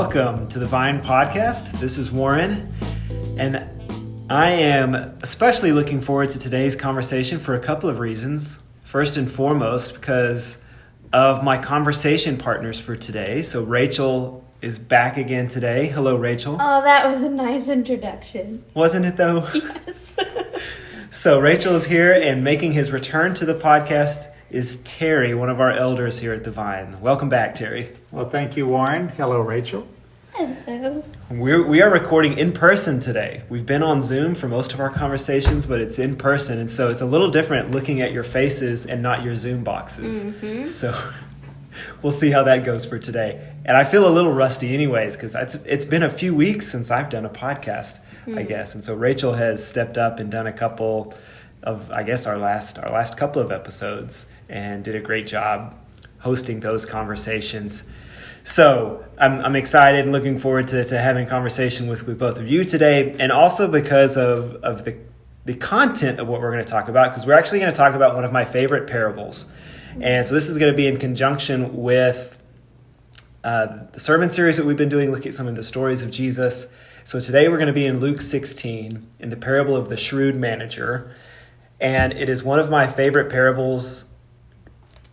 welcome to the Vine Podcast. This is Warren, and I am especially looking forward to today's conversation for a couple of reasons. First and foremost, because of my conversation partners for today. So Rachel is back again today. Hello, Rachel. Oh, that was a nice introduction. Wasn't it, though? Yes. So Rachel is here, and making his return to the podcast is Terry, one of our elders here at the Vine. Welcome back, Terry. Well, thank you, Warren. Hello, Rachel. Hello. We are recording in person today. We've been on Zoom for most of our conversations, but it's in person, and so it's a little different looking at your faces and not your Zoom boxes. Mm-hmm. So we'll see how that goes for today. And I feel a little rusty anyways, because it's been a few weeks since I've done a podcast, I guess. And so Rachel has stepped up and done a couple of, I guess, our last couple of episodes, and did a great job hosting those conversations. So I'm excited and looking forward to having a conversation with both of you today, and also because of the content of what we're going to talk about, because we're actually going to talk about one of my favorite parables. And so this is going to be in conjunction with the sermon series that we've been doing, looking at some of the stories of Jesus. So today we're going to be in Luke 16, in the parable of the Shrewd Manager. And it is one of my favorite parables,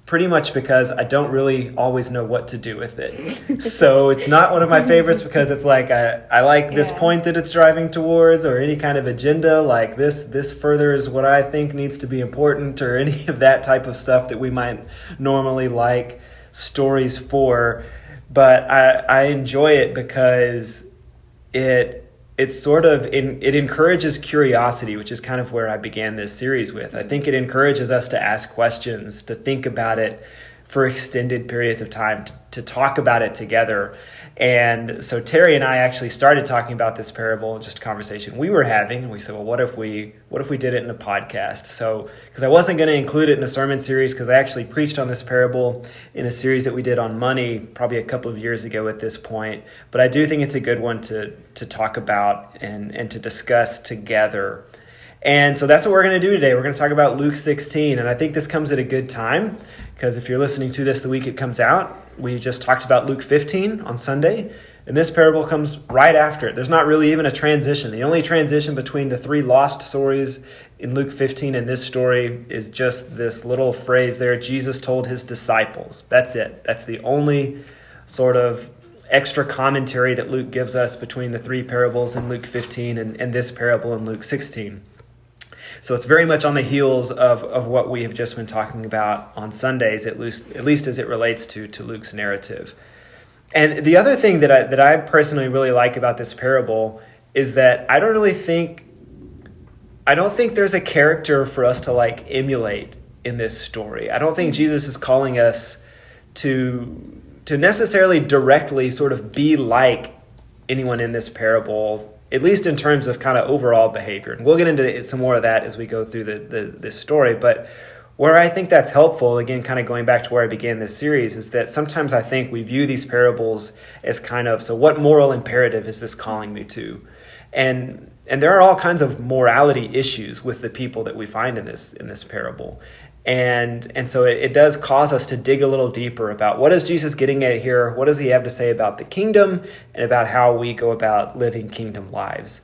pretty much because I don't really always know what to do with it. So it's not one of my favorites because it's like I like this point that it's driving towards, or any kind of agenda, like this furthers what I think needs to be important, or any of that type of stuff that we might normally like stories for. But I enjoy it because it encourages curiosity, which is kind of where I began this series with. I think it encourages us to ask questions, to think about it for extended periods of time, to talk about it together. And so Terry and I actually started talking about this parable, just a conversation we were having, and we said, well, what if we did it in a podcast? So, because I wasn't going to include it in a sermon series, because I actually preached on this parable in a series that we did on money probably a couple of years ago at this point. But I do think it's a good one to talk about and to discuss together. And so that's what we're going to do today. We're going to talk about Luke 16, and I think this comes at a good time, because if you're listening to this the week it comes out, we just talked about Luke 15 on Sunday, and this parable comes right after it. There's not really even a transition. The only transition between the three lost stories in Luke 15 and this story is just this little phrase there, Jesus told his disciples. That's it. That's the only sort of extra commentary that Luke gives us between the three parables in Luke 15 and this parable in Luke 16. So it's very much on the heels of what we have just been talking about on Sundays, at least as it relates to Luke's narrative. And the other thing that I personally really like about this parable is that I don't think there's a character for us to like emulate in this story. I don't think Jesus is calling us to necessarily directly sort of be like anyone in this parable, at least in terms of kind of overall behavior. And we'll get into some more of that as we go through this story. But where I think that's helpful, again, kind of going back to where I began this series, is that sometimes I think we view these parables as kind of, so what moral imperative is this calling me to? And there are all kinds of morality issues with the people that we find in this parable. And so it does cause us to dig a little deeper about what is Jesus getting at here? What does he have to say about the kingdom and about how we go about living kingdom lives?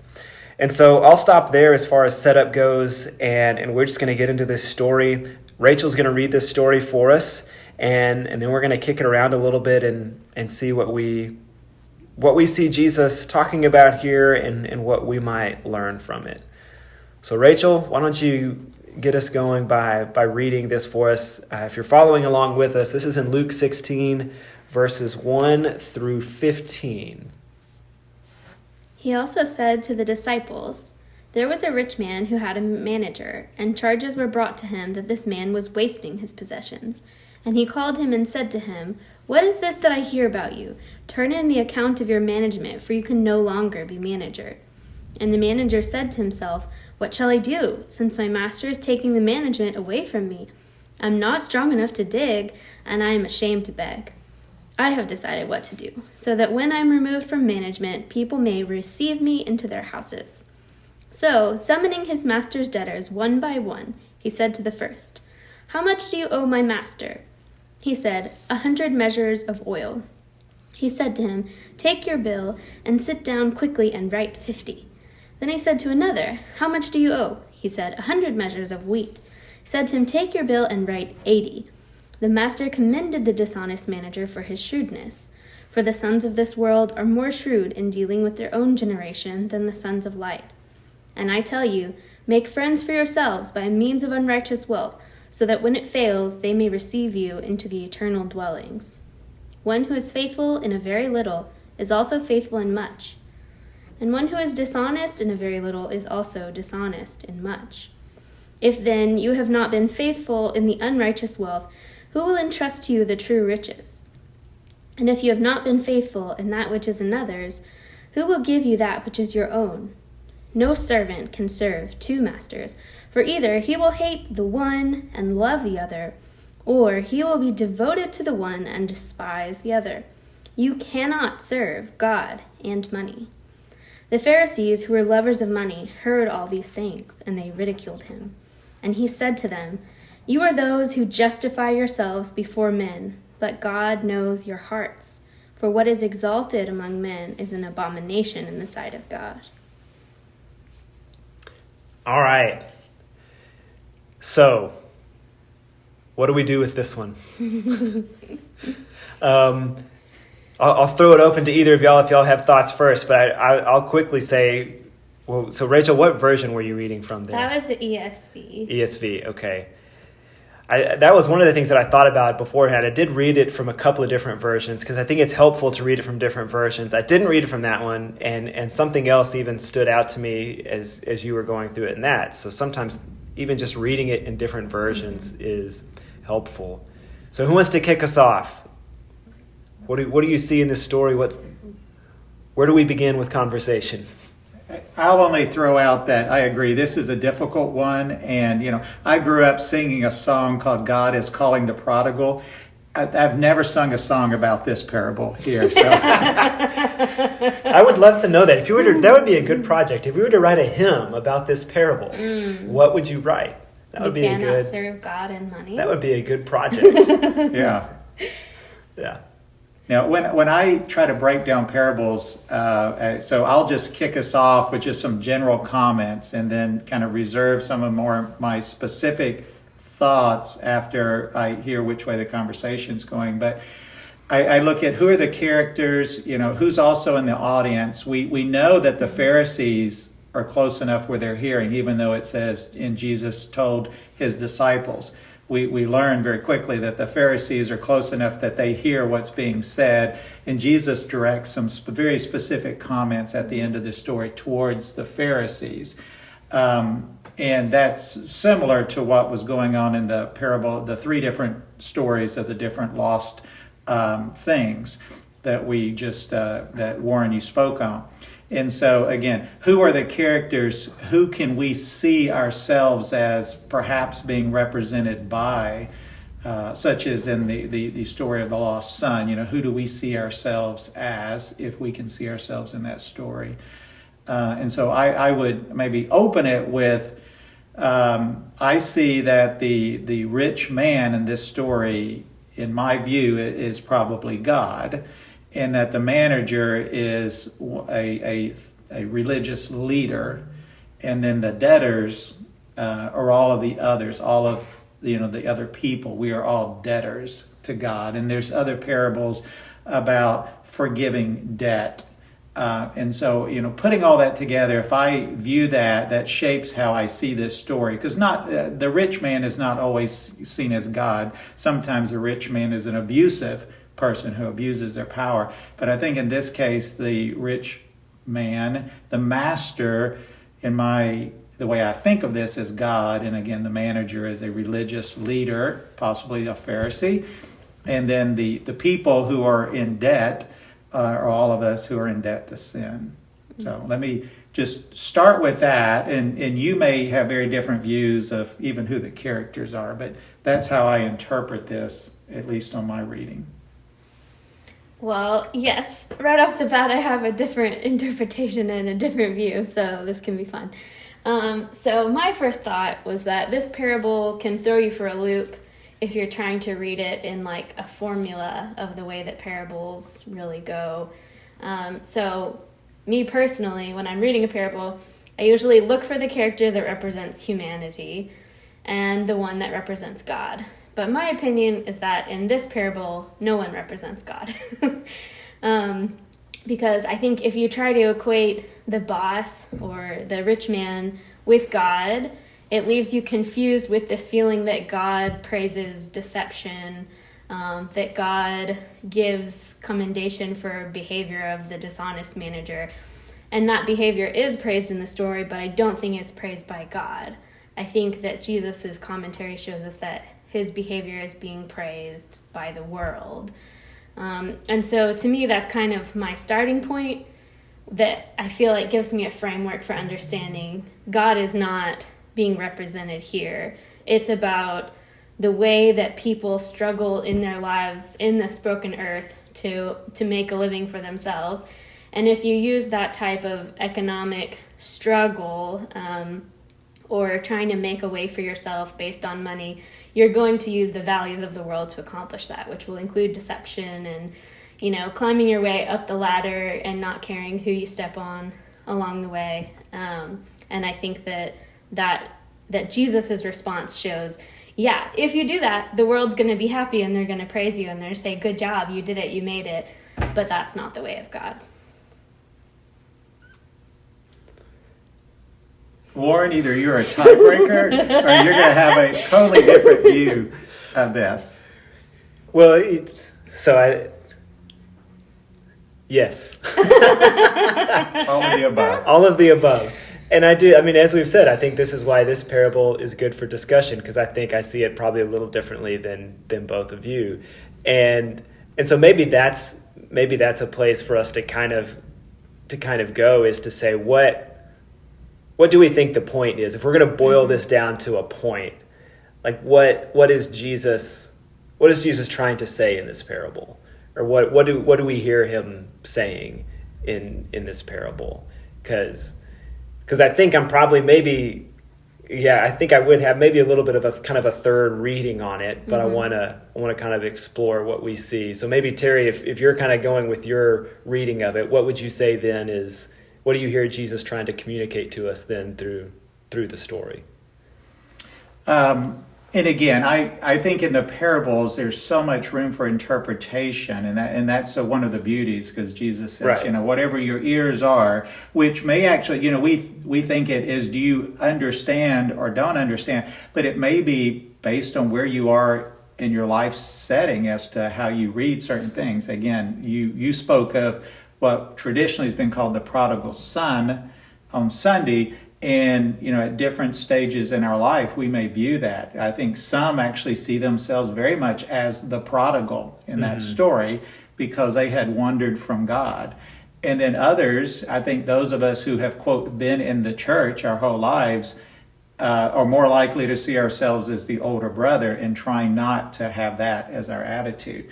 And so I'll stop there as far as setup goes, and we're just going to get into this story. Rachel's going to read this story for us, and then we're going to kick it around a little bit and see what we see Jesus talking about here and what we might learn from it. So Rachel, why don't you get us going by reading this for us. If you're following along with us, this is in Luke 16, verses 1 through 15. He also said to the disciples, "There was a rich man who had a manager, and charges were brought to him that this man was wasting his possessions. And he called him and said to him, 'What is this that I hear about you? Turn in the account of your management, for you can no longer be manager.' And the manager said to himself, 'What shall I do, since my master is taking the management away from me? I'm not strong enough to dig, and I am ashamed to beg. I have decided what to do, so that when I am removed from management, people may receive me into their houses.' So, summoning his master's debtors one by one, he said to the first, 'How much do you owe my master?' He said, 100 measures of oil.' He said to him, "Take your bill and sit down quickly and write 50. Then he said to another, "How much do you owe?" He said, 100 measures of wheat. He said to him, "Take your bill and write 80. The master commended the dishonest manager for his shrewdness. For the sons of this world are more shrewd in dealing with their own generation than the sons of light. And I tell you, make friends for yourselves by means of unrighteous wealth, so that when it fails, they may receive you into the eternal dwellings. One who is faithful in a very little is also faithful in much. And one who is dishonest in a very little is also dishonest in much. If then you have not been faithful in the unrighteous wealth, who will entrust to you the true riches? And if you have not been faithful in that which is another's, who will give you that which is your own? No servant can serve 2 masters, for either he will hate the one and love the other, or he will be devoted to the one and despise the other. You cannot serve God and money." The Pharisees, who were lovers of money, heard all these things, and they ridiculed him. And he said to them, "You are those who justify yourselves before men, but God knows your hearts. For what is exalted among men is an abomination in the sight of God." All right. So, what do we do with this one? I'll throw it open to either of y'all if y'all have thoughts first, but I'll quickly say, well, so Rachel, what version were you reading from there? That was the ESV. ESV, okay. That was one of the things that I thought about beforehand. I did read it from a couple of different versions because I think it's helpful to read it from different versions. I didn't read it from that one, and something else even stood out to me as you were going through it in that. So sometimes even just reading it in different versions is helpful. So who wants to kick us off? What do you see in this story? Where do we begin with conversation? I'll only throw out that I agree this is a difficult one, and I grew up singing a song called "God is Calling the Prodigal." I've never sung a song about this parable here, so I would love to know that. If you were to, that would be a good project. If we were to write a hymn about this parable, what would you write? That would be a good. Cannot serve God and money. That would be a good project. Yeah. Now, when I try to break down parables, so I'll just kick us off with just some general comments and then kind of reserve some of my specific thoughts after I hear which way the conversation's going. But I look at who are the characters, who's also in the audience. We know that the Pharisees are close enough where they're hearing, even though it says, and Jesus told his disciples. We learn very quickly that the Pharisees are close enough that they hear what's being said, and Jesus directs some very specific comments at the end of the story towards the Pharisees. And that's similar to what was going on in the parable, the 3 different stories of the different lost things that we just, that Warren, you spoke on. And so, again, who are the characters? Who can we see ourselves as perhaps being represented by, such as in the story of the lost son? Who do we see ourselves as, if we can see ourselves in that story? And so I would maybe open it with, I see that the rich man in this story, in my view, is probably God. And that the manager is a religious leader, and then the debtors are all of the others, all of the other people. We are all debtors to God. And there's other parables about forgiving debt. And so, putting all that together, if I view that shapes how I see this story. Because the rich man is not always seen as God. Sometimes the rich man is an abusive person who abuses their power. But I think in this case, the rich man, the master, the way I think of this, is God, and again, the manager is a religious leader, possibly a Pharisee, and then the people who are in debt are all of us who are in debt to sin. So let me just start with that, and you may have very different views of even who the characters are, but that's how I interpret this, at least on my reading. Well, yes. Right off the bat, I have a different interpretation and a different view, so this can be fun. So my first thought was that this parable can throw you for a loop if you're trying to read it in like a formula of the way that parables really go. So me personally, when I'm reading a parable, I usually look for the character that represents humanity and the one that represents God. But my opinion is that in this parable, no one represents God. Because I think if you try to equate the boss or the rich man with God, it leaves you confused with this feeling that God praises deception, that God gives commendation for behavior of the dishonest manager. And that behavior is praised in the story, but I don't think it's praised by God. I think that Jesus' commentary shows us that his behavior is being praised by the world. And so to me, that's kind of my starting point that I feel like gives me a framework for understanding God is not being represented here. It's about the way that people struggle in their lives in this broken earth to make a living for themselves. And if you use that type of economic struggle or trying to make a way for yourself based on money, you're going to use the values of the world to accomplish that, which will include deception and, climbing your way up the ladder and not caring who you step on along the way. And I think that Jesus' response shows, yeah, if you do that, the world's going to be happy and they're going to praise you and they're going to say, good job, you did it, you made it. But that's not the way of God. Warren, either you're a tiebreaker or you're going to have a totally different view of this. Well, yes. All of the above. All of the above. And as we've said, I think this is why this parable is good for discussion, because I think I see it probably a little differently than both of you. And so maybe that's a place for us to kind of go, is to say, what do we think the point is? If we're going to boil this down to a point, like what is Jesus trying to say in this parable? Or what do we hear him saying in this parable? Because I think I'm probably I think I would have maybe a little bit of a kind of a third reading on it, but Mm-hmm. I want to kind of explore what we see. So maybe Terry, if you're kind of going with your reading of it, what would you say then is, what do you hear Jesus trying to communicate to us then through the story? And again, I think in the parables there's so much room for interpretation, and that's one of the beauties, because Jesus says, right, whatever your ears are, which may actually, we think it is, do you understand or don't understand, but it may be based on where you are in your life setting as to how you read certain things. Again, you spoke of what traditionally has been called the prodigal son on Sunday. And, at different stages in our life, we may view that. I think some actually see themselves very much as the prodigal in that story, because they had wandered from God. And then others, I think those of us who have, quote, been in the church our whole lives, are more likely to see ourselves as the older brother and trying not to have that as our attitude.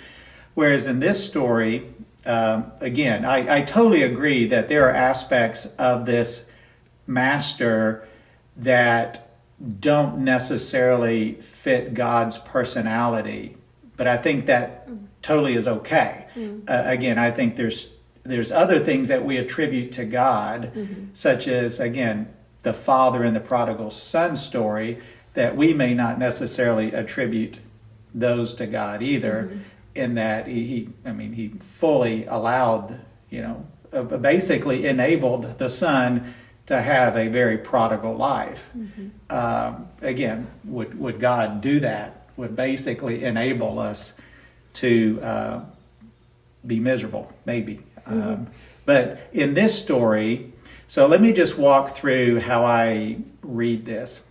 Whereas in this story, again, I totally agree that there are aspects of this master that don't necessarily fit God's personality, but I think that totally is okay. Again, I think there's other things that we attribute to God, such as, again, the father in the prodigal son story, that we may not necessarily attribute those to God either, in that he fully allowed, basically enabled the son to have a very prodigal life. Again, would God do that? Would basically enable us to be miserable, maybe. But in this story, so let me just walk through how I read this.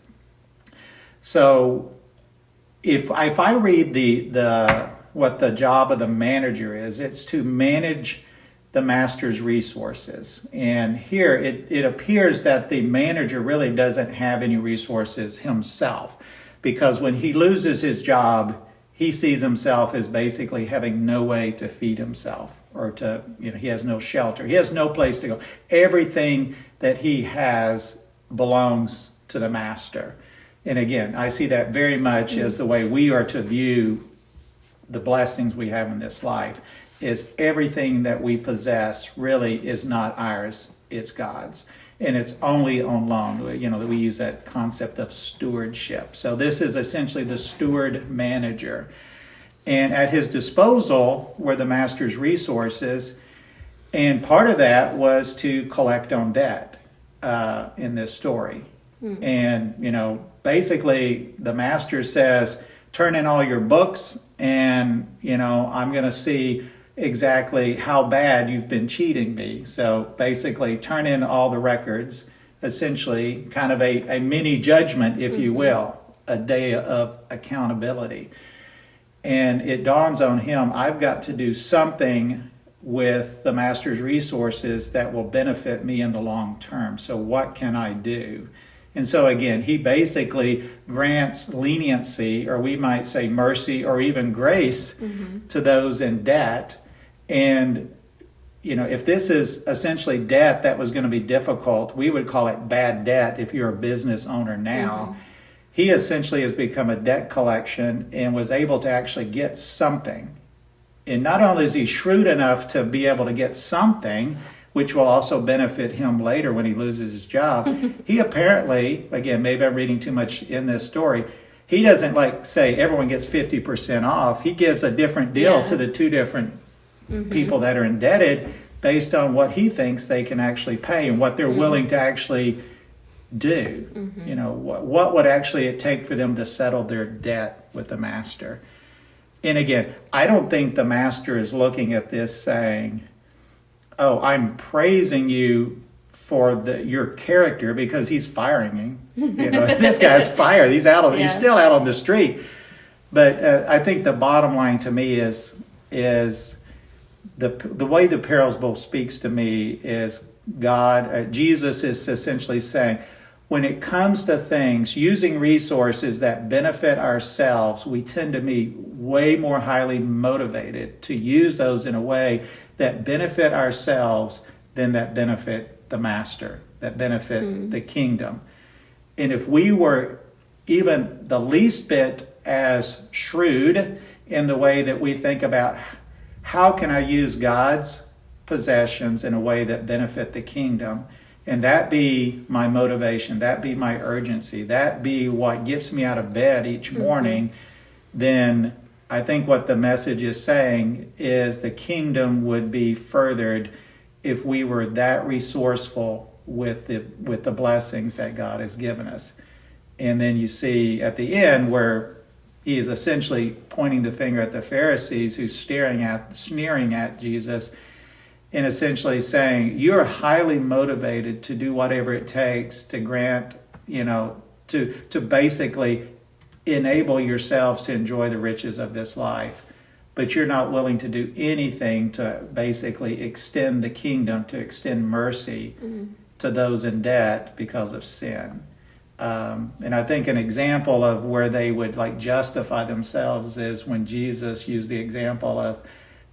So if I read the what the job of the manager is, it's to manage the master's resources. And here it appears that the manager really doesn't have any resources himself, because when he loses his job, he sees himself as basically having no way to feed himself, or to, he has no shelter. He has no place to go. Everything that he has belongs to the master. And again, I see that very much as the way we are to view the blessings we have in this life, is everything that we possess really is not ours, it's God's. And it's only on loan. You know, we use that concept of stewardship. So this is essentially the steward manager. And at his disposal were the master's resources. And part of that was to collect on debt in this story. And, you know, basically the master says, turn in all your books and, you know, I'm going to see exactly how bad you've been cheating me. So basically turn in all the records, essentially kind of a mini judgment, if you will, a day of accountability. And it dawns on him, I've got to do something with the master's resources that will benefit me in the long term. So what can I do? And so again, he basically grants leniency, or we might say mercy, or even grace to those in debt. And, you know, if this is essentially debt that was going to be difficult, we would call it bad debt if you're a business owner now. He essentially has become a debt collection and was able to actually get something. And not only is he shrewd enough to be able to get something, which will also benefit him later when he loses his job, he apparently, again, maybe I'm reading too much in this story, he doesn't like say everyone gets 50% off. He gives a different deal to the two different people that are indebted based on what he thinks they can actually pay and what they're willing to actually do. You know, what would actually it take for them to settle their debt with the master? And again, I don't think the master is looking at this saying, oh, I'm praising you for your character because he's firing him. You know, this guy's fired. He's still out on the street. But I think the bottom line to me is the way the parable speaks to me is Jesus is essentially saying, when it comes to things, using resources that benefit ourselves, we tend to be way more highly motivated to use those in a way that benefit ourselves than that benefit the master, that benefit the kingdom. And if we were even the least bit as shrewd in the way that we think about how can I use God's possessions in a way that benefit the kingdom, and that be my motivation, that be my urgency, that be what gets me out of bed each morning, then I think what the message is saying is the kingdom would be furthered if we were that resourceful with the blessings that God has given us. And then you see at the end where he is essentially pointing the finger at the Pharisees who's sneering at Jesus, and essentially saying, you're highly motivated to do whatever it takes to grant, you know, to basically enable yourselves to enjoy the riches of this life. But you're not willing to do anything to basically extend the kingdom, to extend mercy to those in debt because of sin. And I think an example of where they would like justify themselves is when Jesus used the example of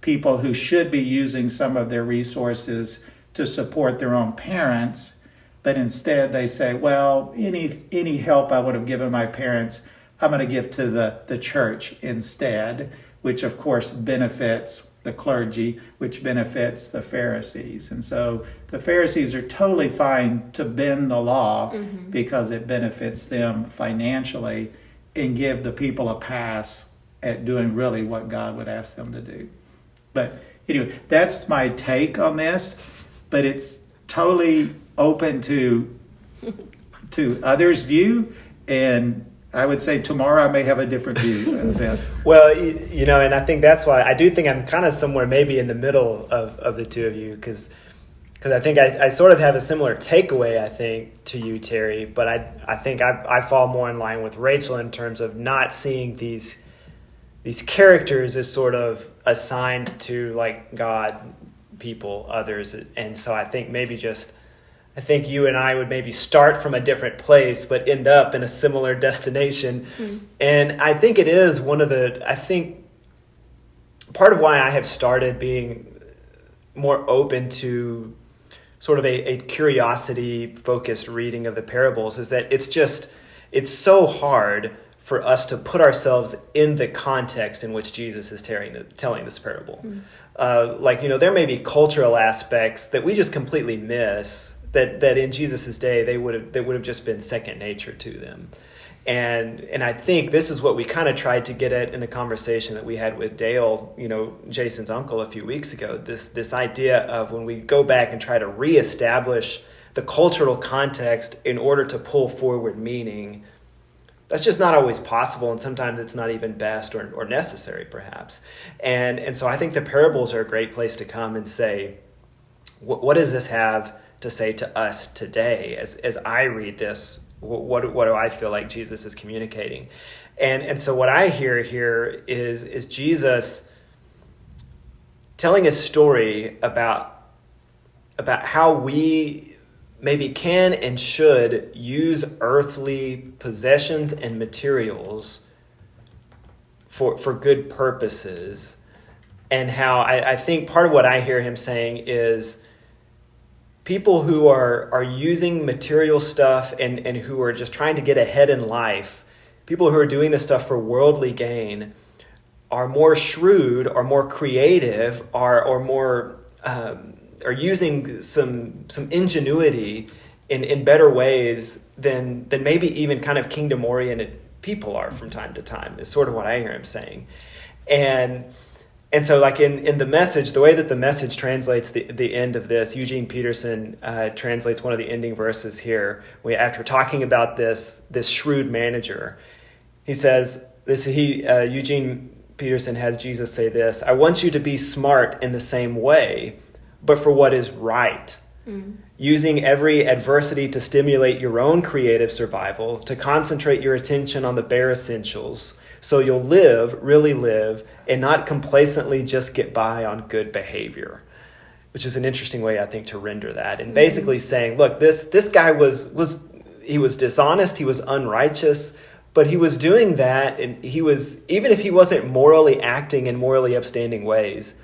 people who should be using some of their resources to support their own parents, but instead they say, well, any help I would have given my parents, I'm going to give to the church instead, which of course benefits the clergy, which benefits the Pharisees. And so the Pharisees are totally fine to bend the law because it benefits them financially and give the people a pass at doing really what God would ask them to do. But anyway, that's my take on this, but it's totally open to others' view, and I would say tomorrow I may have a different view of this. Well, you know, and I think that's why I do think I'm kind of somewhere maybe in the middle of the two of you, because I think I sort of have a similar takeaway, I think, to you, Terry, but I think I fall more in line with Rachel in terms of not seeing these characters as sort of assigned to like God, people, others. And so I think I think you and I would maybe start from a different place, but end up in a similar destination. And I think it is I think part of why I have started being more open to sort of a curiosity focused reading of the parables is that it's so hard for us to put ourselves in the context in which Jesus is telling this parable. There may be cultural aspects that we just completely miss that in Jesus's day they would have just been second nature to them. And I think this is what we kind of tried to get at in the conversation that we had with Dale, Jason's uncle, a few weeks ago. This idea of when we go back and try to reestablish the cultural context in order to pull forward meaning, that's just not always possible, and sometimes it's not even best or necessary, perhaps. And so I think the parables are a great place to come and say, what does this have to say to us today as I read this? What do I feel like Jesus is communicating? And so what I hear here is Jesus telling a story about how we maybe can and should use earthly possessions and materials for good purposes, and how I think part of what I hear him saying is people who are using material stuff and who are just trying to get ahead in life, people who are doing this stuff for worldly gain, are more shrewd, or more creative, or more are using some ingenuity in better ways than maybe even kind of kingdom-oriented people are from time to time, is sort of what I hear him saying. And so like in the Message, the way that the Message translates the end of this, Eugene Peterson translates one of the ending verses here, after talking about this shrewd manager. He says, Eugene Peterson has Jesus say this: "I want you to be smart in the same way, but for what is right. Using every adversity to stimulate your own creative survival, to concentrate your attention on the bare essentials, so you'll really live, and not complacently just get by on good behavior." Which is an interesting way, I think, to render that. And basically saying, look, this guy was dishonest, he was unrighteous, but he was doing that, and even if he wasn't morally acting in morally upstanding ways,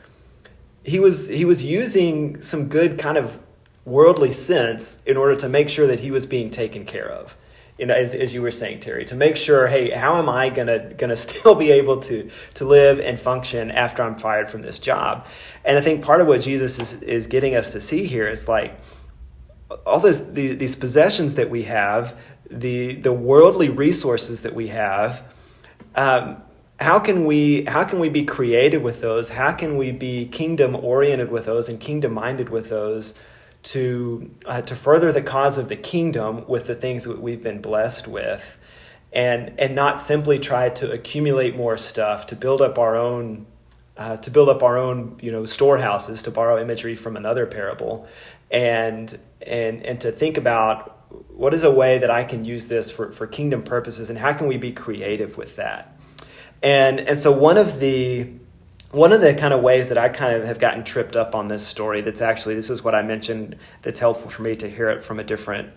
he was using some good kind of worldly sense in order to make sure that he was being taken care of. As you were saying, Terry, to make sure, hey, how am I gonna still be able to live and function after I'm fired from this job? And I think part of what Jesus is getting us to see here is like all these possessions that we have, the worldly resources that we have. How can we be creative with those? How can we be kingdom oriented with those and kingdom minded with those? To further the cause of the kingdom with the things that we've been blessed with, and not simply try to accumulate more stuff to build up our own storehouses, to borrow imagery from another parable, and to think about what is a way that I can use this for kingdom purposes, and how can we be creative with that. And so one of the kind of ways that I kind of have gotten tripped up on this story, this is what I mentioned, that's helpful for me to hear it from a different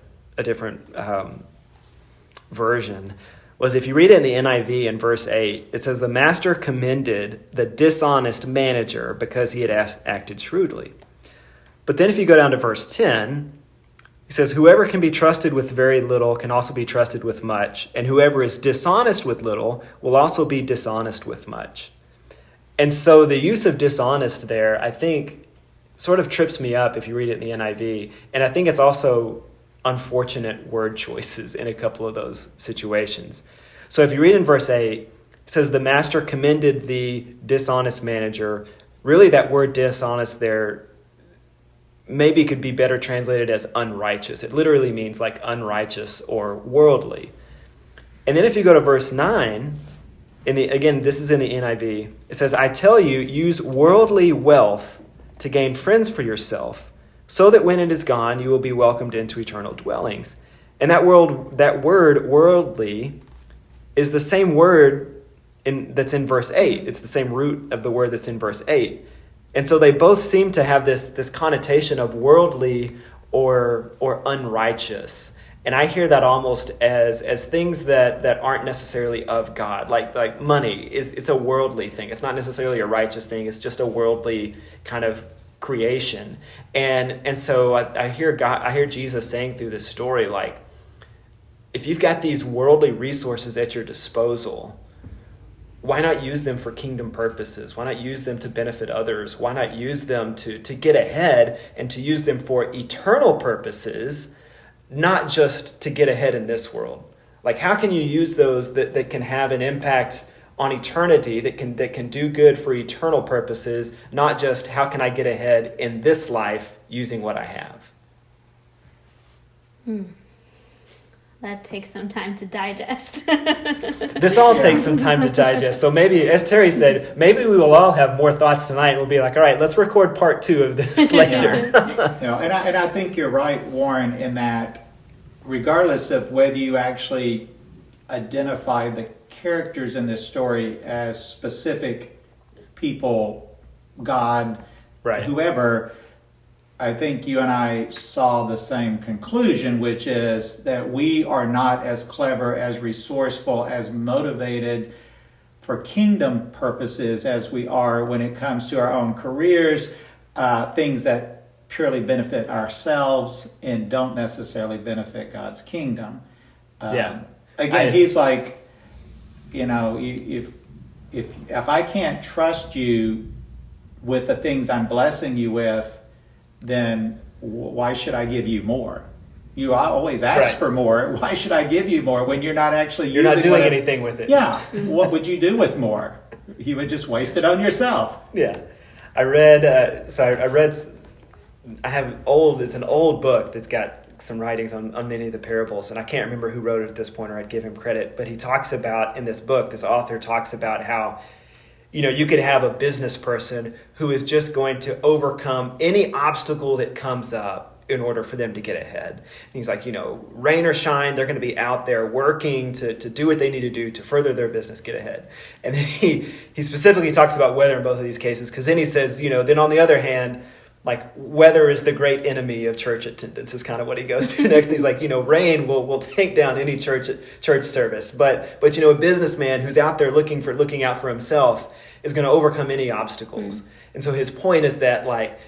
version, was if you read it in the NIV in verse 8, it says, "The master commended the dishonest manager because he had acted shrewdly." But then if you go down to verse 10, he says, "Whoever can be trusted with very little can also be trusted with much, and whoever is dishonest with little will also be dishonest with much." And so the use of dishonest there, I think, sort of trips me up if you read it in the NIV. And I think it's also unfortunate word choices in a couple of those situations. So if you read in verse 8, it says, "The master commended the dishonest manager." Really, that word dishonest there maybe could be better translated as unrighteous. It literally means like unrighteous or worldly. And then if you go to verse 9, again, this is in the NIV. It says, "I tell you, use worldly wealth to gain friends for yourself, so that when it is gone, you will be welcomed into eternal dwellings." And that word worldly is the same word that's in verse 8. It's the same root of the word that's in verse 8. And so they both seem to have this connotation of worldly or unrighteous. And I hear that almost as things that aren't necessarily of God, like money it's a worldly thing. It's not necessarily a righteous thing. It's just a worldly kind of creation. And so I hear Jesus saying through this story, like, if you've got these worldly resources at your disposal, why not use them for kingdom purposes? Why not use them to benefit others? Why not use them to get ahead and to use them for eternal purposes, not just to get ahead in this world? Like, how can you use those that can have an impact on eternity, that can do good for eternal purposes, not just how can I get ahead in this life using what I have? That takes some time to digest. This all takes some time to digest. So maybe, as Terry said, maybe we will all have more thoughts tonight. We'll be like, all right, let's record part 2 of this later. And I think you're right, Warren, in that regardless of whether you actually identify the characters in this story as specific people, God, Right. whoever, I think you and I saw the same conclusion, which is that we are not as clever, as resourceful, as motivated for kingdom purposes as we are when it comes to our own careers, things that purely benefit ourselves and don't necessarily benefit God's kingdom. Again, he's like, if I can't trust you with the things I'm blessing you with, then why should I give you more? You always ask for more. Why should I give you more when you're not actually You're not doing anything with it. Yeah. What would you do with more? You would just waste it on yourself. Yeah. I read, it's an old book that's got some writings on many of the parables, and I can't remember who wrote it at this point, or I'd give him credit, but he talks about, in this book, this author talks about how you could have a business person who is just going to overcome any obstacle that comes up in order for them to get ahead. And he's like, rain or shine, they're going to be out there working to do what they need to do to further their business, get ahead. And then he specifically talks about weather in both of these cases, because then he says, then on the other hand, like, weather is the great enemy of church attendance is kind of what he goes to next. And he's like, rain will take down any church service. But a businessman who's out there looking out for himself is going to overcome any obstacles. And so his point is that, like,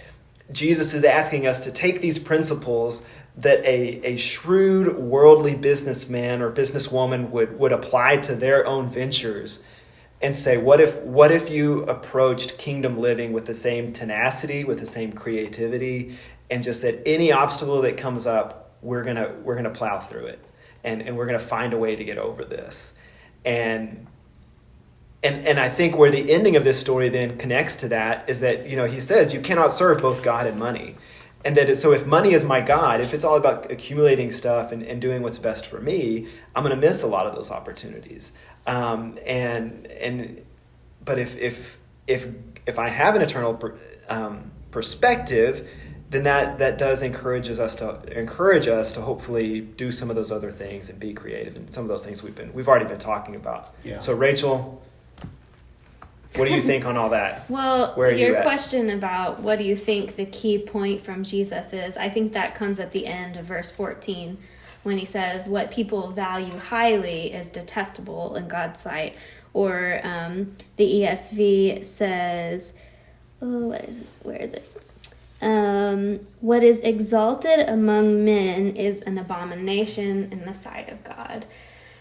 Jesus is asking us to take these principles that a shrewd worldly businessman or businesswoman would apply to their own ventures, and say, what if you approached kingdom living with the same tenacity, with the same creativity, and just said, any obstacle that comes up, we're gonna plow through it, and we're gonna find a way to get over this. And I think where the ending of this story then connects to that is that, he says you cannot serve both God and money. And that so if money is my God, if it's all about accumulating stuff and doing what's best for me, I'm going to miss a lot of those opportunities. But if I have an eternal perspective, then that does encourage us to hopefully do some of those other things and be creative, and some of those things we've already been talking about. Yeah. So Rachel, what do you think on all that? Well, your question about what do you think the key point from Jesus is, I think that comes at the end of verse 14, when he says what people value highly is detestable in God's sight. Or the ESV says, where is it? What is exalted among men is an abomination in the sight of God.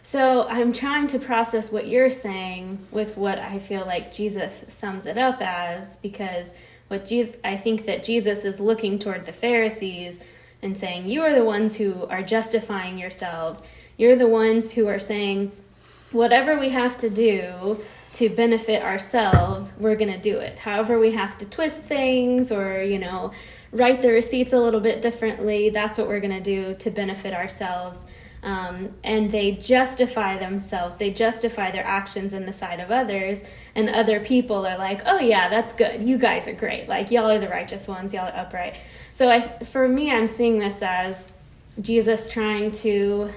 So I'm trying to process what you're saying with what I feel like Jesus sums it up as, because I think that Jesus is looking toward the Pharisees and saying, you are the ones who are justifying yourselves. You're the ones who are saying, whatever we have to do to benefit ourselves, we're going to do it. However we have to twist things or, write the receipts a little bit differently, that's what we're going to do to benefit ourselves. And they justify themselves. They justify their actions in the sight of others. And other people are like, oh yeah, that's good. You guys are great. Like, y'all are the righteous ones. Y'all are upright. So for me, I'm seeing this as Jesus trying to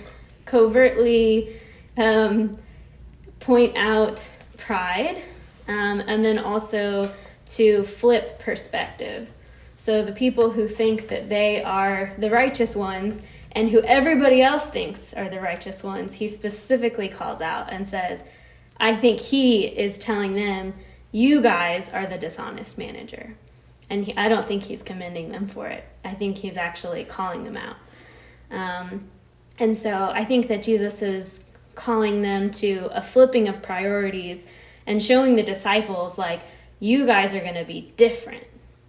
covertly point out pride, and then also to flip perspective. So the people who think that they are the righteous ones and who everybody else thinks are the righteous ones, he specifically calls out and says, I think he is telling them, you guys are the dishonest manager. And I don't think he's commending them for it. I think he's actually calling them out. And so I think that Jesus is calling them to a flipping of priorities and showing the disciples, like, you guys are going to be different.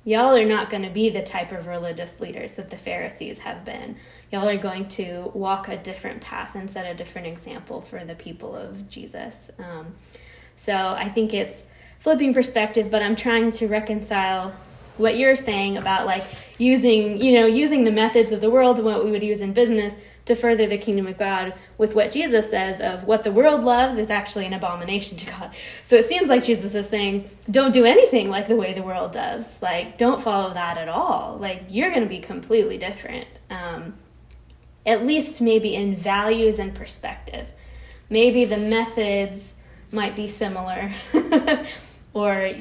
Y'all are not going to be the type of religious leaders that the Pharisees have been. Y'all are going to walk a different path and set a different example for the people of Jesus. So I think it's flipping perspective, but I'm trying to reconcile what you're saying about like using the methods of the world and what we would use in business to further the kingdom of God with what Jesus says of what the world loves is actually an abomination to God. So it seems like Jesus is saying, don't do anything like the way the world does. Like, don't follow that at all. Like, you're going to be completely different. At least maybe in values and perspective. Maybe the methods might be similar or,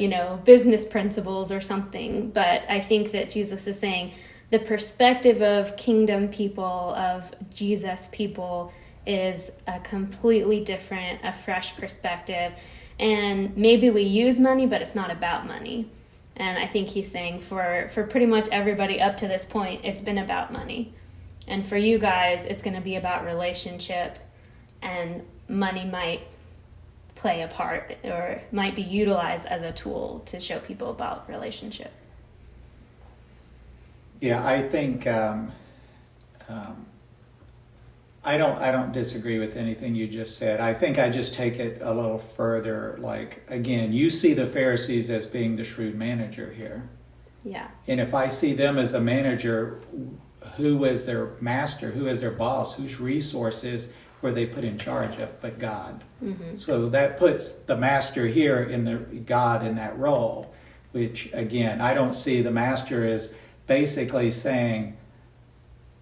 business principles or something. But I think that Jesus is saying the perspective of kingdom people, of Jesus people, is a completely different, a fresh perspective. And maybe we use money, but it's not about money. And I think he's saying for pretty much everybody up to this point, it's been about money. And for you guys, it's going to be about relationship, and money might play a part or might be utilized as a tool to show people about relationship. Yeah, I think I don't disagree with anything you just said. I think I just take it a little further. Like, again, you see the Pharisees as being the shrewd manager here. Yeah. And if I see them as the manager, who is their master? Who is their boss? Whose resources were they put in charge of but God? Mm-hmm. So that puts the master here in God in that role, which, again, I don't see the master as basically saying,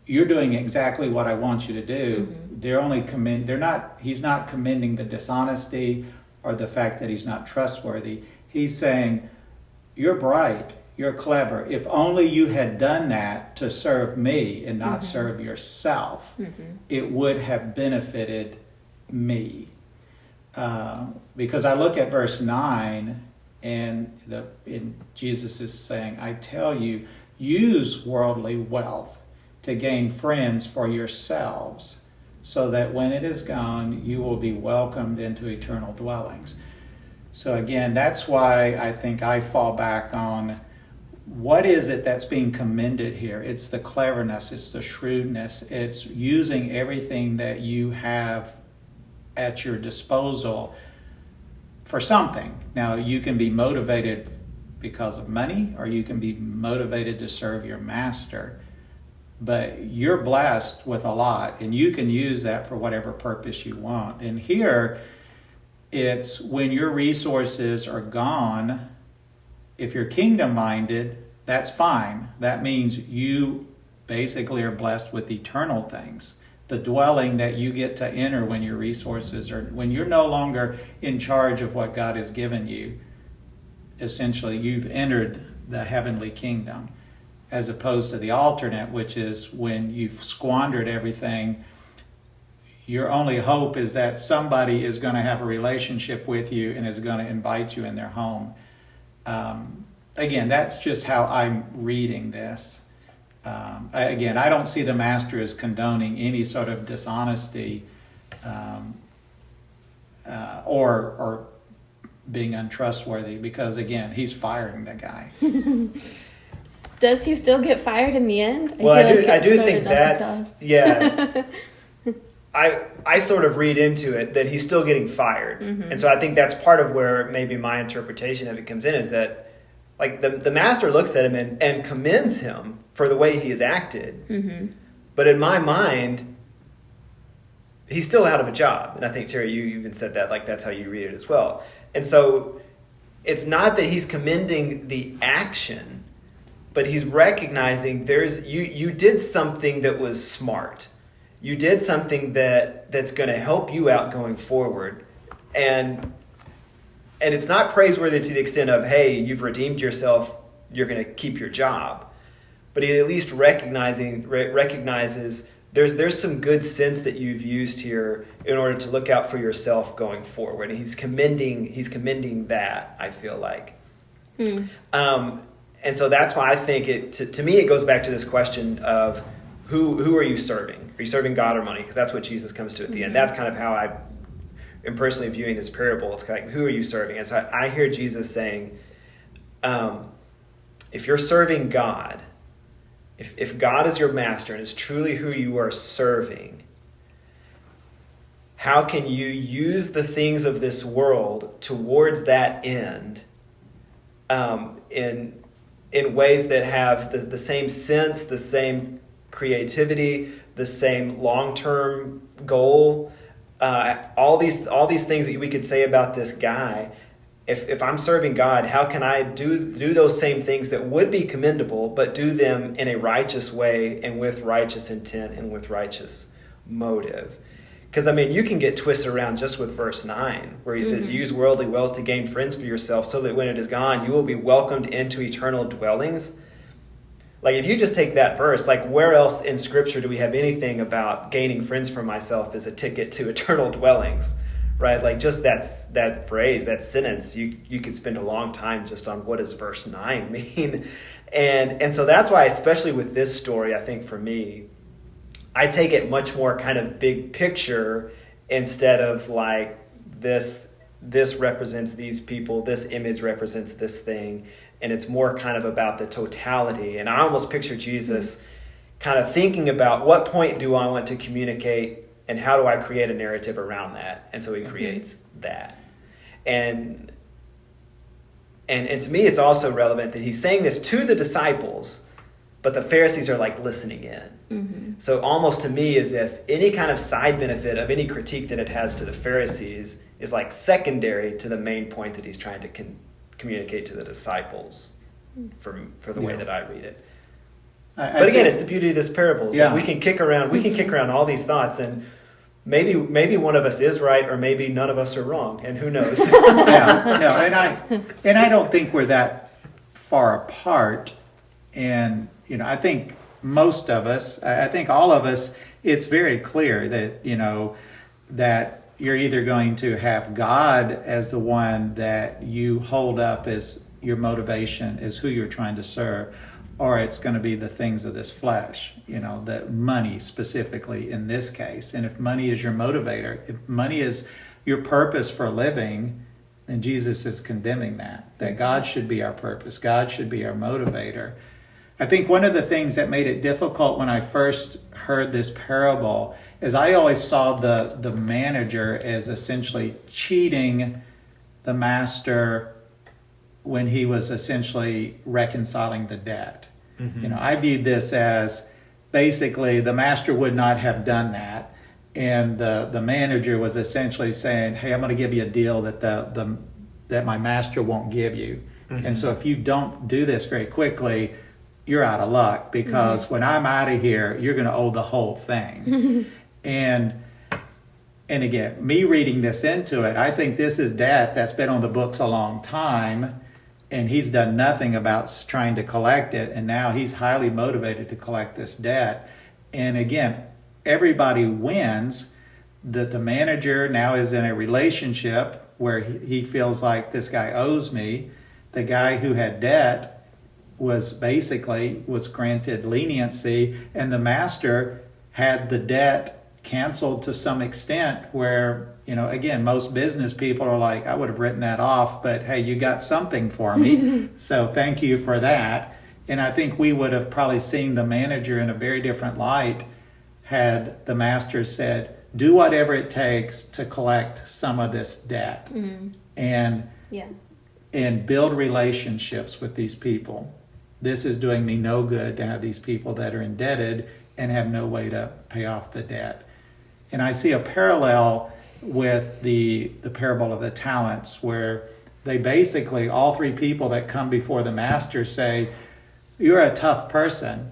you're doing exactly what I want you to do. Mm-hmm. He's not commending the dishonesty or the fact that he's not trustworthy. He's saying, you're bright, you're clever. If only you had done that to serve me and not serve yourself, it would have benefited me. Because I look at verse 9 and Jesus is saying, I tell you, use worldly wealth to gain friends for yourselves, so that when it is gone, you will be welcomed into eternal dwellings. So again, that's why I think I fall back on what is it that's being commended here. It's the cleverness, it's the shrewdness, it's using everything that you have at your disposal for something. Now, you can be motivated because of money, or you can be motivated to serve your master. But you're blessed with a lot, and you can use that for whatever purpose you want. And here, it's when your resources are gone, if you're kingdom-minded, that's fine. That means you basically are blessed with eternal things. The dwelling that you get to enter when your resources are, when you're no longer in charge of what God has given you, essentially you've entered the heavenly kingdom, as opposed to the alternate, which is when you've squandered everything, your only hope is that somebody is going to have a relationship with you and is going to invite you in their home. Again, that's just how I'm reading this. I don't see the master as condoning any sort of dishonesty or being untrustworthy, because, again, he's firing the guy. Does he still get fired in the end? I do think that's, yeah. I sort of read into it that he's still getting fired. Mm-hmm. And so I think that's part of where maybe my interpretation of it comes in, is that, like, the master looks at him and commends him for the way he has acted. Mm-hmm. But in my mind, he's still out of a job. And I think, Terry, you even said that, like, that's how you read it as well. And so it's not that he's commending the action, but he's recognizing you did something that was smart. You did something that's going to help you out going forward. And it's not praiseworthy to the extent of, hey, you've redeemed yourself, you're going to keep your job. But he at least recognizes there's some good sense that you've used here in order to look out for yourself going forward. And he's commending that, I feel like. And so that's why I think to me it goes back to this question of, who are you serving? Are you serving God or money? Because that's what Jesus comes to at the end. That's kind of how I am personally viewing this parable. It's like, who are you serving? And so I hear Jesus saying, if you're serving God, if God is your master and is truly who you are serving, how can you use the things of this world towards that end in ways that have the same sense, the same creativity, the same long-term goal? All these things that we could say about this guy. If I'm serving God, how can I do those same things that would be commendable, but do them in a righteous way and with righteous intent and with righteous motive? Because, you can get twisted around just with verse 9, where he says, use worldly wealth to gain friends for yourself, so that when it is gone, you will be welcomed into eternal dwellings. Like, if you just take that verse, like, where else in Scripture do we have anything about gaining friends for myself as a ticket to eternal dwellings, right? Like, just that phrase, that sentence, you could spend a long time just on what does verse 9 mean. And so that's why, especially with this story, I think for me, I take it much more kind of big picture instead of like this represents these people, this image represents this thing, and it's more kind of about the totality. And I almost picture Jesus kind of thinking about what point do I want to communicate and how do I create a narrative around that? And so he creates that. And to me, it's also relevant that he's saying this to the disciples, but the Pharisees are like listening in. So almost to me as if any kind of side benefit of any critique that it has to the Pharisees is like secondary to the main point that he's trying to communicate to the disciples for the way that I read it. But again, it's the beauty of this parable. So we can kick around all these thoughts, and maybe one of us is right, or maybe none of us are wrong, and who knows? And I don't think we're that far apart. And I think most of us, I think all of us, it's very clear that that you're either going to have God as the one that you hold up as your motivation, as who you're trying to serve, or it's going to be the things of this flesh, the money specifically in this case. And if money is your motivator, if money is your purpose for living, then Jesus is condemning that God should be our purpose. God should be our motivator. I think one of the things that made it difficult when I first heard this parable is I always saw the manager as essentially cheating the master when he was essentially reconciling the debt. I viewed this as basically the master would not have done that, and the manager was essentially saying, hey, I'm going to give you a deal that my master won't give you. And so if you don't do this very quickly, you're out of luck, because when I'm out of here, you're going to owe the whole thing. And again, me reading this into it, I think this is debt that's been on the books a long time, and he's done nothing about trying to collect it, and now he's highly motivated to collect this debt. And again, everybody wins. That the manager now is in a relationship where he feels like this guy owes me. The guy who had debt was granted leniency, and the master had the debt canceled to some extent where, again, most business people are like, I would have written that off, but hey, you got something for me. So thank you for that. And I think we would have probably seen the manager in a very different light had the master said, do whatever it takes to collect some of this debt and build relationships with these people. This is doing me no good to have these people that are indebted and have no way to pay off the debt. And I see a parallel with the parable of the talents, where they basically, all three people that come before the master say, you're a tough person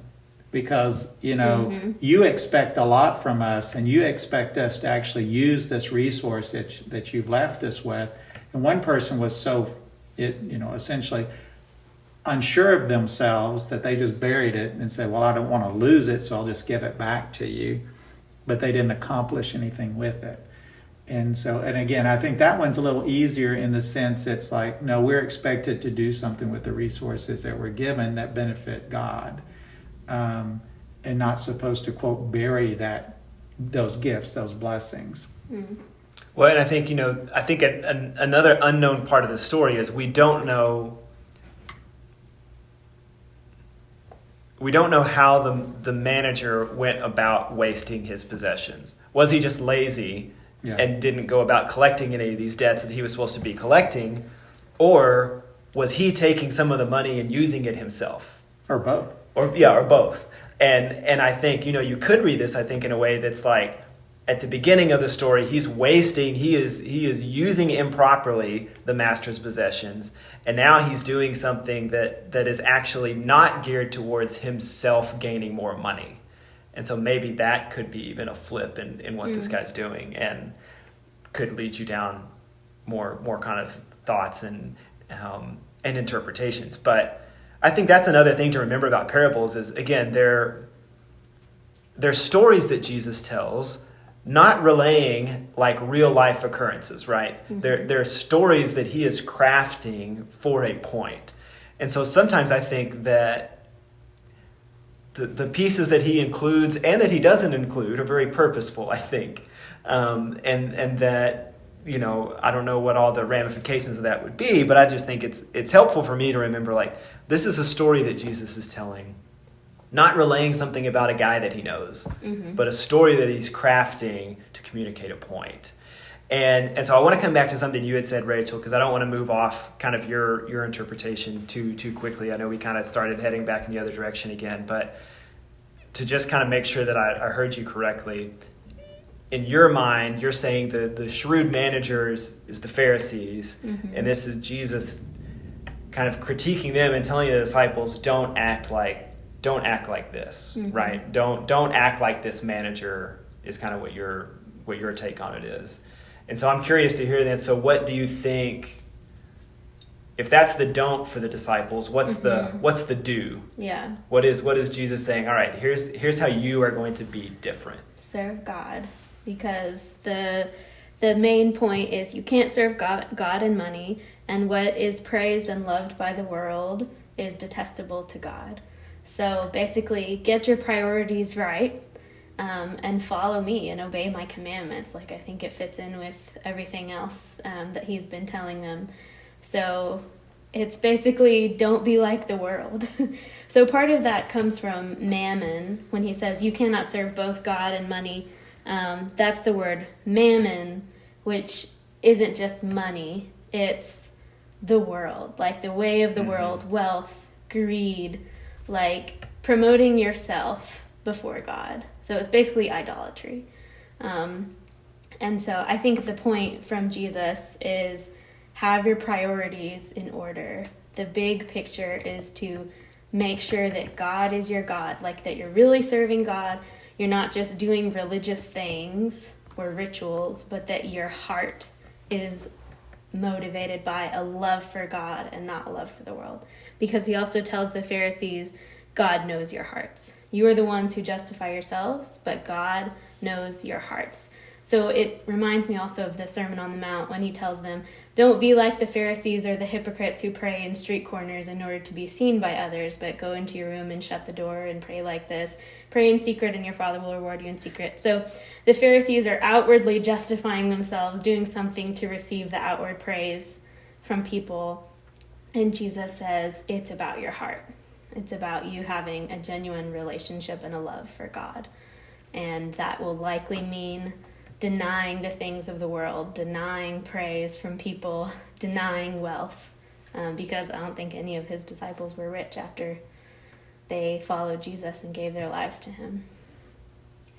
because, you expect a lot from us, and you expect us to actually use this resource that you've left us with. And one person was essentially unsure of themselves that they just buried it and said, well, I don't want to lose it, so I'll just give it back to you. But they didn't accomplish anything with it. And again, I think that one's a little easier in the sense it's like, no, we're expected to do something with the resources that we're given that benefit God. and not supposed to, quote, bury those gifts, those blessings. Well, and I think, another unknown part of the story is we don't know how the manager went about wasting his possessions. Was he just lazy and didn't go about collecting any of these debts that he was supposed to be collecting? Or was he taking some of the money and using it himself? Or both. Or both. And I think, you could read this, I think, in a way that's like, at the beginning of the story, he's wasting, he is using improperly the master's possessions, and now he's doing something that is actually not geared towards himself gaining more money. And so maybe that could be even a flip in what this guy's doing, and could lead you down more kind of thoughts and interpretations. But I think that's another thing to remember about parables is, again, they're stories that Jesus tells, not relaying like real life occurrences, right? They're stories that he is crafting for a point. And so sometimes I think that the pieces that he includes and that he doesn't include are very purposeful, I think. And that, I don't know what all the ramifications of that would be, but I just think it's helpful for me to remember, like, this is a story that Jesus is telling. Not relaying something about a guy that he knows, but a story that he's crafting to communicate a point. And so I want to come back to something you had said, Rachel, because I don't want to move off kind of your interpretation too quickly. I know we kind of started heading back in the other direction again, but to just kind of make sure that I heard you correctly, in your mind, you're saying the shrewd managers is the Pharisees, and this is Jesus kind of critiquing them and telling the disciples, don't act like this, right? Don't act like this manager is kind of what your take on it is. And so I'm curious to hear that. So what do you think, if that's the don't for the disciples, what's the do? Yeah. What is Jesus saying? All right, here's how you are going to be different. Serve God, because the main point is you can't serve God and money, and what is praised and loved by the world is detestable to God. So basically, get your priorities right, and follow me and obey my commandments. Like, I think it fits in with everything else that he's been telling them. So it's basically, don't be like the world. So part of that comes from mammon, when he says you cannot serve both God and money. That's the word mammon, which isn't just money. It's the world, like the way of the world, wealth, greed, like promoting yourself before God. So it's basically idolatry. And so I think the point from Jesus is have your priorities in order. The big picture is to make sure that God is your God, like that you're really serving God. You're not just doing religious things or rituals, but that your heart is motivated by a love for God and not a love for the world. Because he also tells the Pharisees, God knows your hearts. You are the ones who justify yourselves, but God knows your hearts. So it reminds me also of the Sermon on the Mount when he tells them, don't be like the Pharisees or the hypocrites who pray in street corners in order to be seen by others, but go into your room and shut the door and pray like this. Pray in secret and your Father will reward you in secret. So the Pharisees are outwardly justifying themselves, doing something to receive the outward praise from people. And Jesus says, it's about your heart. It's about you having a genuine relationship and a love for God. And that will likely mean denying the things of the world, denying praise from people, denying wealth, because I don't think any of his disciples were rich after they followed Jesus and gave their lives to him.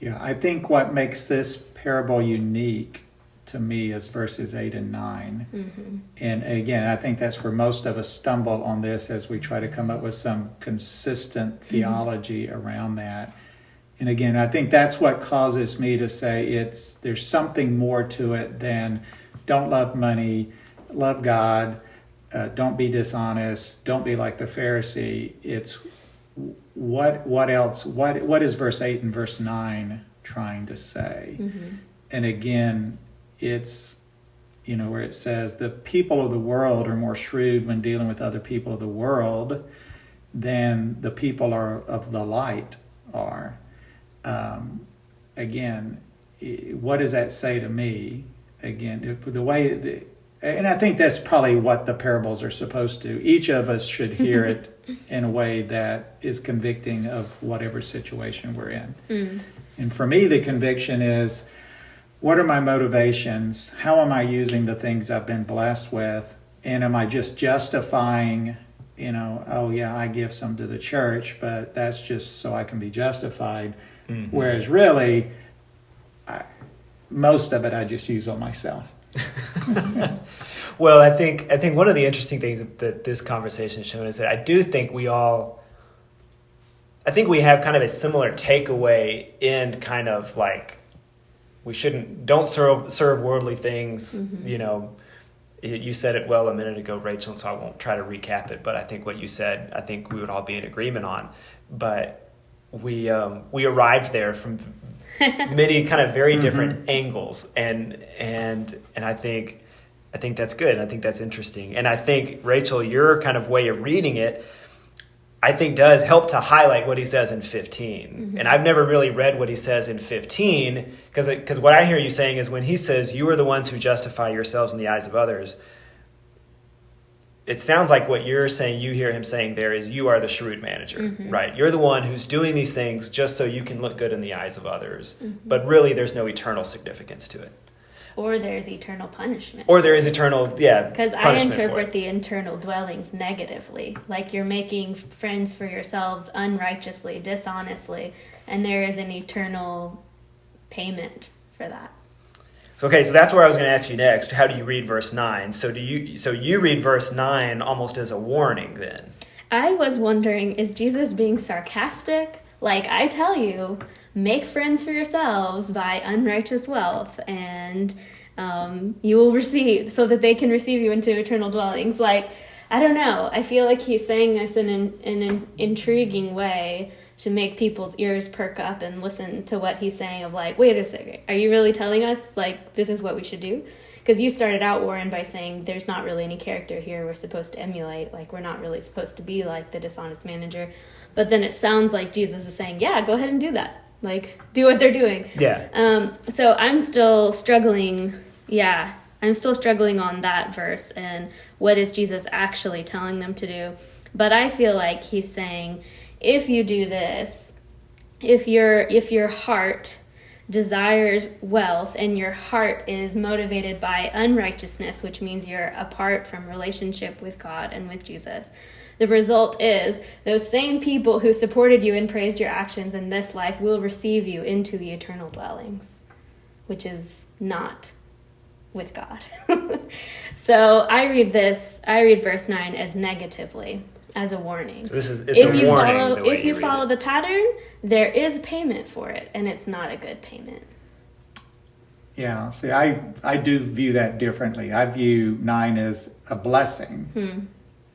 Yeah, I think what makes this parable unique to me is verses 8 and 9. And again, I think that's where most of us stumble on this as we try to come up with some consistent theology around that. And again, I think that's what causes me to say there's something more to it than don't love money, love God, don't be dishonest, don't be like the Pharisee. It's what else? What is verse 8 and verse 9 trying to say? And again, it's, where it says the people of the world are more shrewd when dealing with other people of the world than the people are of the light are. Again, what does that say to me? Again, the way, and I think that's probably what the parables are supposed to. Each of us should hear it in a way that is convicting of whatever situation we're in. And for me, the conviction is, what are my motivations? How am I using the things I've been blessed with? And am I just justifying, oh yeah, I give some to the church, but that's just so I can be justified. Whereas really, most of it I just use on myself. Well, I think one of the interesting things that this conversation has shown is that I do think we have kind of a similar takeaway in kind of like, don't serve worldly things. You said it well a minute ago, Rachel, so I won't try to recap it, but I think what you said, I think we would all be in agreement on. But we arrived there from many kind of very different angles, and I think that's good. I think that's interesting, and I think, Rachel, your kind of way of reading it, I think does help to highlight what he says in 15. And I've never really read what he says in 15, because what I hear you saying is when he says, you are the ones who justify yourselves in the eyes of others, it sounds like what you're saying, you hear him saying there is, you are the shrewd manager, right? You're the one who's doing these things just so you can look good in the eyes of others. But really, there's no eternal significance to it. Or there's eternal punishment. Or there is eternal, Because I interpret the internal dwellings negatively. Like you're making friends for yourselves unrighteously, dishonestly, and there is an eternal payment for that. Okay, so that's where I was going to ask you next. How do you read verse 9? So you read verse 9 almost as a warning then. I was wondering, is Jesus being sarcastic? Like, I tell you, make friends for yourselves by unrighteous wealth, and you will receive, so that they can receive you into eternal dwellings. Like, I don't know. I feel like he's saying this in an intriguing way to make people's ears perk up and listen to what he's saying of like, wait a second, are you really telling us, like, this is what we should do? Because you started out, Warren, by saying there's not really any character here we're supposed to emulate. Like, we're not really supposed to be like the dishonest manager. But then it sounds like Jesus is saying, yeah, go ahead and do that. Like, do what they're doing. Yeah. So I'm still struggling. Yeah, I'm still struggling on that verse and what is Jesus actually telling them to do. But I feel like he's saying, if you do this, if your heart desires wealth and your heart is motivated by unrighteousness, which means you're apart from relationship with God and with Jesus, the result is those same people who supported you and praised your actions in this life will receive you into the eternal dwellings, which is not with God. So I read verse 9 as negatively, as a warning. So it's a warning. If you follow the pattern, there is payment for it, and it's not a good payment. Yeah, see, I do view that differently. I view 9 as a blessing.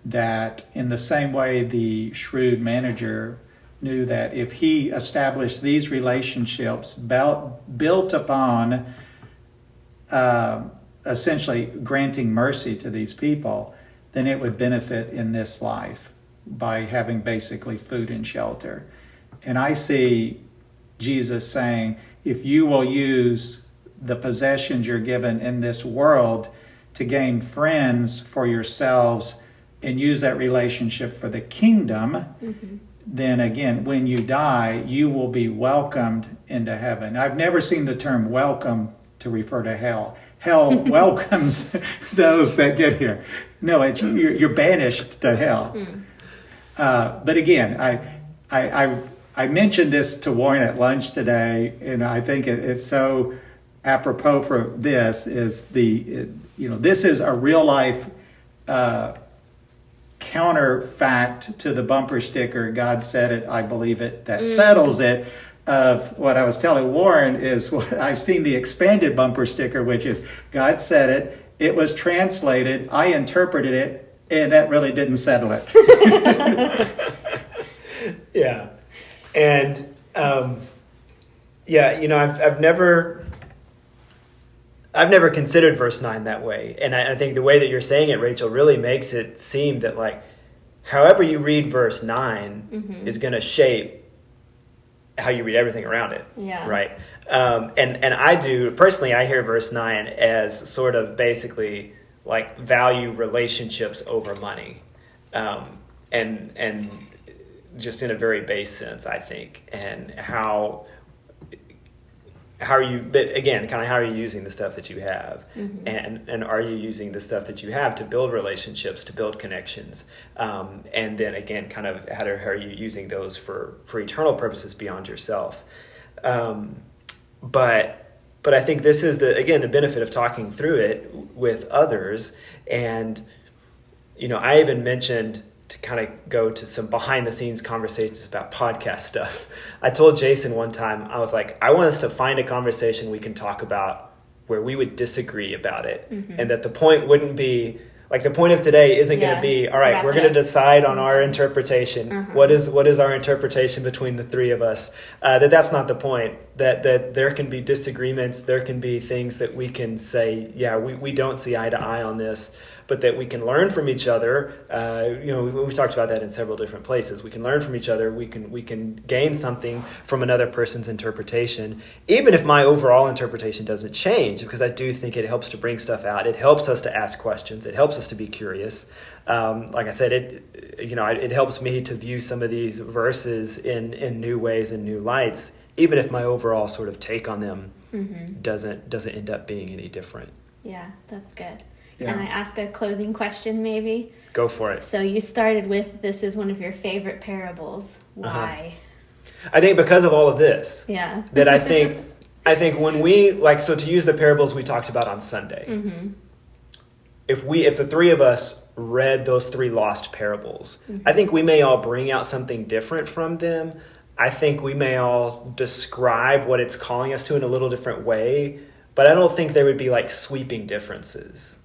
That in the same way the shrewd manager knew that if he established these relationships built upon essentially granting mercy to these people, then it would benefit in this life by having basically food and shelter. And I see Jesus saying, if you will use the possessions you're given in this world to gain friends for yourselves and use that relationship for the kingdom, then again, when you die, you will be welcomed into heaven. I've never seen the term welcome to refer to hell. Hell welcomes those that get here. No, it's you're banished to hell. But again, I mentioned this to Warren at lunch today, and I think it's so apropos for this. This is a real life counterfact to the bumper sticker. God said it, I believe it. That settles it. Of what I was telling Warren is what I've seen the expanded bumper sticker, which is God said it, it was translated, I interpreted it, and that really didn't settle it. Yeah. And I've never considered verse 9 that way. And I think the way that you're saying it, Rachel, really makes it seem that, like, however you read verse 9 is going to shape how you read everything around it. Yeah. Right. And I do personally, I hear verse 9 as sort of basically like value relationships over money. And just in a very base sense, I think, and how are you, but again, kind of how are you using the stuff that you have, and are you using the stuff that you have to build relationships, to build connections, and then again, kind of how are you using those for eternal purposes beyond yourself, but I think this is the benefit of talking through it with others, and I even mentioned, to kind of go to some behind the scenes conversations about podcast stuff. I told Jason one time, I was like, I want us to find a conversation we can talk about where we would disagree about it. And that the point wouldn't be, like the point of today isn't going to be, all right, we're going to decide on our interpretation. What is our interpretation between the three of us? That's not the point. That there can be disagreements. There can be things that we can say, yeah, we don't see eye to eye on this, but that we can learn from each other. We've talked about that in several different places. We can learn from each other. We can gain something from another person's interpretation, even if my overall interpretation doesn't change, because I do think it helps to bring stuff out. It helps us to ask questions. It helps us to be curious. Like I said, it helps me to view some of these verses in new ways and new lights, even if my overall sort of take on them doesn't end up being any different. Yeah, that's good. Yeah. Can I ask a closing question, maybe? Go for it. So you started with, this is one of your favorite parables. Why? I think because of all of this. Yeah. That I think when we, so to use the parables we talked about on Sunday, if the three of us read those three lost parables, I think we may all bring out something different from them. I think we may all describe what it's calling us to in a little different way, but I don't think there would be like sweeping differences.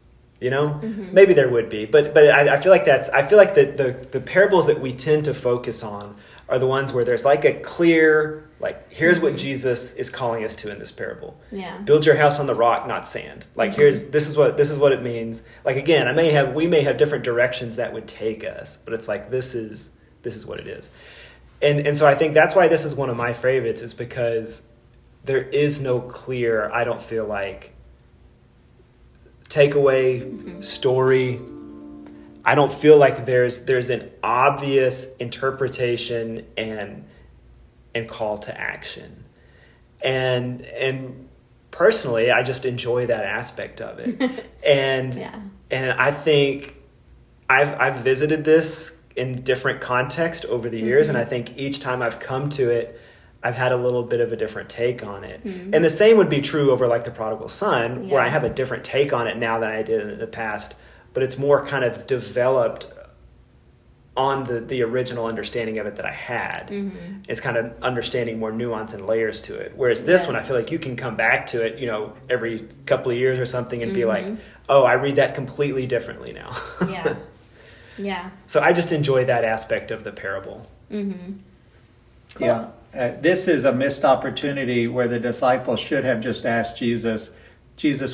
Maybe there would be, but I feel like the parables that we tend to focus on are the ones where there's like a clear, here's what Jesus is calling us to in this parable. Yeah. Build your house on the rock, not sand. This is what it means. Again, we may have different directions that would take us, but it's like, this is what it is. And so I think that's why this is one of my favorites, is because there is no clear, I don't feel like, takeaway story. I don't feel like there's an obvious interpretation and call to action. And personally, I just enjoy that aspect of it. And I think I've visited this in different contexts over the years, and I think each time I've come to it, I've had a little bit of a different take on it. And the same would be true over the prodigal son, where I have a different take on it now than I did in the past, but it's more kind of developed on the original understanding of it that I had. It's kind of understanding more nuance and layers to it. Whereas this one, I feel like you can come back to it, every couple of years or something and be like, oh, I read that completely differently now. Yeah. So I just enjoy that aspect of the parable. Cool. Yeah. This is a missed opportunity where the disciples should have just asked Jesus,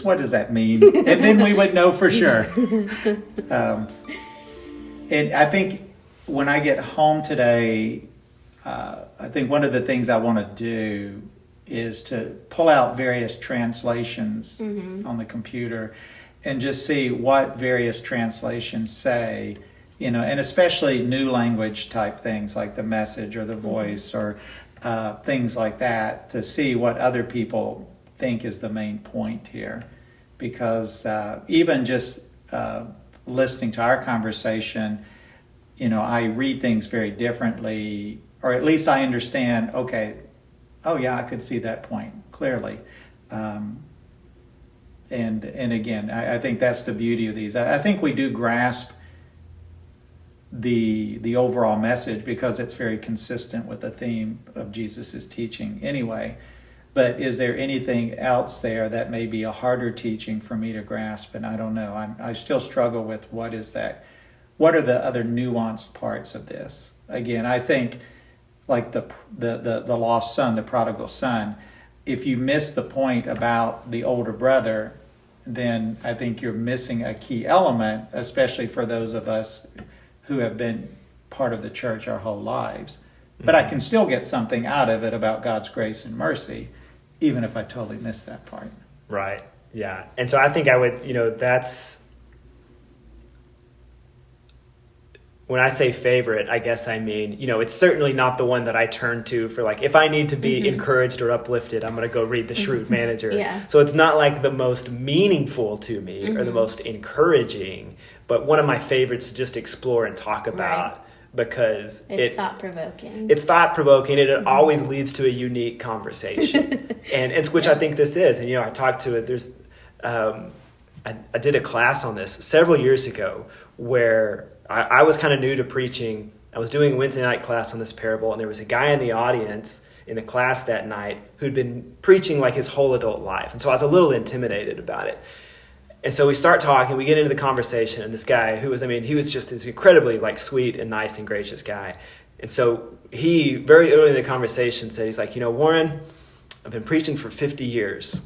what does that mean? And then we would know for sure. And I think when I get home today, I think one of the things I want to do is to pull out various translations on the computer and just see what various translations say, and especially new language type things like the Message or the Voice or things like that, to see what other people think is the main point here. Because even just listening to our conversation, I read things very differently, or at least I understand, okay, oh yeah, I could see that point clearly. And again, I think that's the beauty of these. I think we do grasp the overall message because it's very consistent with the theme of Jesus's teaching anyway. But is there anything else there that may be a harder teaching for me to grasp? And I don't know. I still struggle with what is that. What are the other nuanced parts of this? Again, I think like the lost son, the prodigal son, if you miss the point about the older brother, then I think you're missing a key element, especially for those of us who have been part of the church our whole lives. But I can still get something out of it about God's grace and mercy, even if I totally miss that part. Right. Yeah. And so I think I would, that's, when I say favorite, I guess I mean, it's certainly not the one that I turn to for, like, if I need to be encouraged or uplifted, I'm going to go read the Shrewd Manager. Yeah. So it's not like the most meaningful to me or the most encouraging, but one of my favorites to just explore and talk about. Right. Because it's thought-provoking. It's thought-provoking, and it always leads to a unique conversation. and it's which I think this is. And, I talked to it. There's, I did a class on this several years ago where I was kind of new to preaching. I was doing a Wednesday night class on this parable, and there was a guy in the audience in the class that night who'd been preaching like his whole adult life. And so I was a little intimidated about it. And so we start talking, we get into the conversation, and this guy he was just this incredibly, like, sweet and nice and gracious guy. And so he, very early in the conversation, said, he's like, Warren, I've been preaching for 50 years.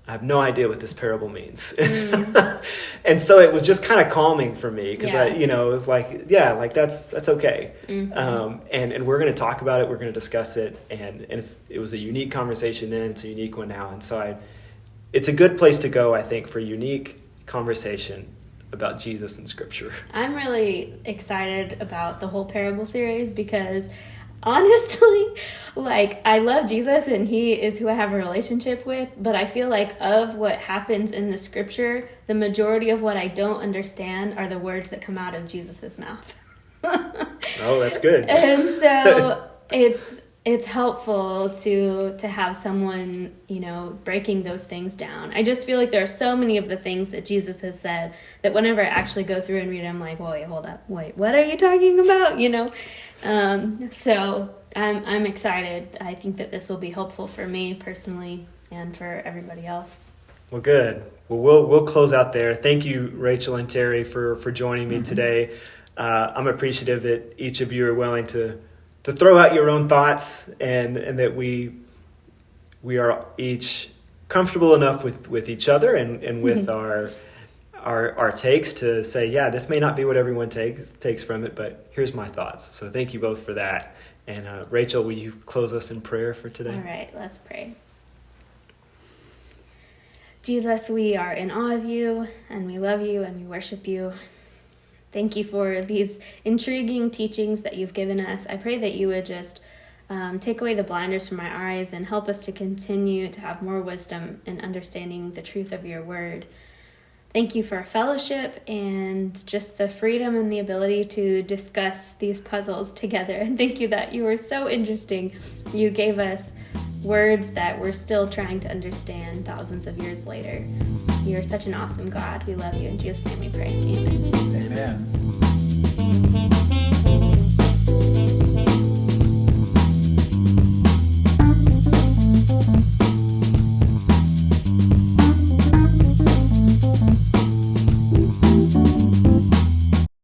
I have no idea what this parable means. And so it was just kind of calming for me, because it was like, that's okay. And we're going to talk about it, we're going to discuss it, and it was a unique conversation then, it's a unique one now. And so it's a good place to go, I think, for unique conversation about Jesus and Scripture. I'm really excited about the whole parable series because, honestly, like, I love Jesus and he is who I have a relationship with, but I feel like of what happens in the Scripture, the majority of what I don't understand are the words that come out of Jesus's mouth. Oh, that's good. And so it's helpful to have someone, breaking those things down. I just feel like there are so many of the things that Jesus has said that whenever I actually go through and read it, I'm like, wait, hold up. Wait, what are you talking about? So I'm excited. I think that this will be helpful for me personally and for everybody else. Well, good. Well, we'll close out there. Thank you, Rachel and Terry, for joining me today. I'm appreciative that each of you are willing to throw out your own thoughts, and that we are each comfortable enough with each other and with our takes to say, yeah, this may not be what everyone takes from it, but here's my thoughts. So thank you both for that. And Rachel, will you close us in prayer for today? All right, let's pray. Jesus, we are in awe of you, and we love you, and we worship you. Thank you for these intriguing teachings that you've given us. I pray that you would just take away the blinders from our eyes and help us to continue to have more wisdom in understanding the truth of your word. Thank you for fellowship and just the freedom and the ability to discuss these puzzles together. And thank you that you were so interesting. You gave us words that we're still trying to understand thousands of years later. You're such an awesome God. We love you. In Jesus' name we pray. Amen. Amen.